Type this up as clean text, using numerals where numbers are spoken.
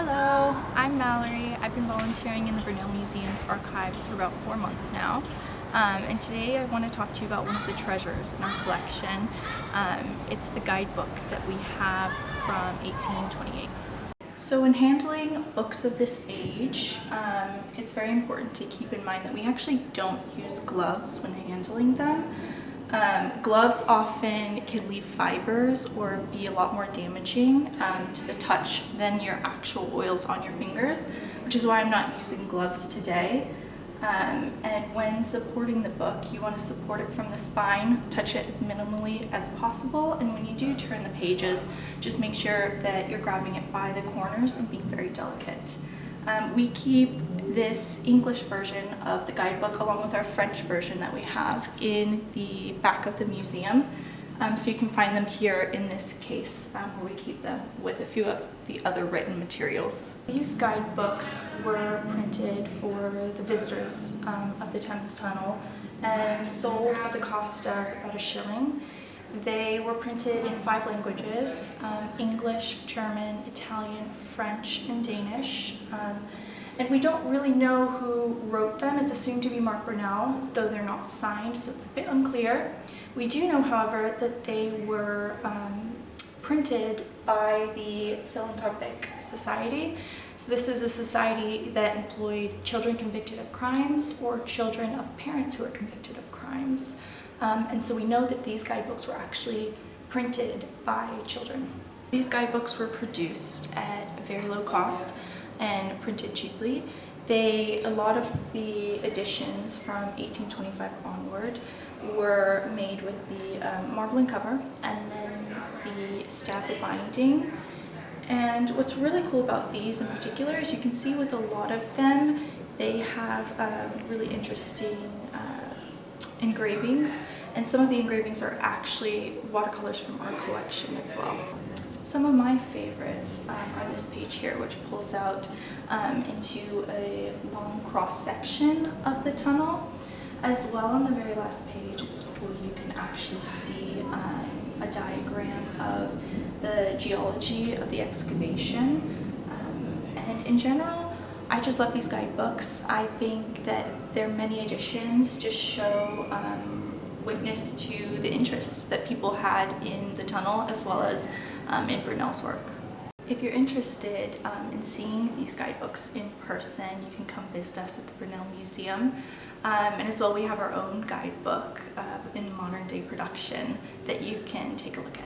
Hello, I'm Mallory. I've been volunteering in the Brunel Museum's archives for about 4 months now. And today I want to talk to you about one of the treasures in our collection. It's the guidebook that we have from 1828. So in handling books of this age, it's very important to keep in mind that we actually don't use gloves when handling them. Gloves often can leave fibers or be a lot more damaging to the touch than your actual oils on your fingers, which is why I'm not using gloves today. And when supporting the book, you want to support it from the spine, touch it as minimally as possible, and when you do turn the pages, just make sure that you're grabbing it by the corners and being very delicate. We keep this English version of the guidebook along with our French version that we have in the back of the museum. So you can find them here in this case where we keep them with a few of the other written materials. These guidebooks were printed for the visitors of the Thames Tunnel and sold at the cost of about £1. They were printed in 5 languages, English, German, Italian, French, and Danish. And we don't really know who wrote them. It's assumed to be Mark Brunel, though they're not signed, so it's a bit unclear. We do know, however, that they were printed by the Philanthropic Society. So this is a society that employed children convicted of crimes or children of parents who were convicted of crimes. And so we know that these guidebooks were actually printed by children. These guidebooks were produced at a very low cost and printed cheaply. A lot of the editions from 1825 onward were made with the marbling cover and then the stamped binding. And what's really cool about these in particular is you can see with a lot of them, they have really interesting engravings, and some of the engravings are actually watercolors from our collection as well. Some of my favorites are this page here, which pulls out into a long cross section of the tunnel. As well, on the very last page, it's cool, you can actually see a diagram of the geology of the excavation. And in general, I just love these guidebooks. I think that their many editions just show witness to the interest that people had in the tunnel as well as in Brunel's work. If you're interested in seeing these guidebooks in person, you can come visit us at the Brunel Museum. And as well, we have our own guidebook in modern day production that you can take a look at.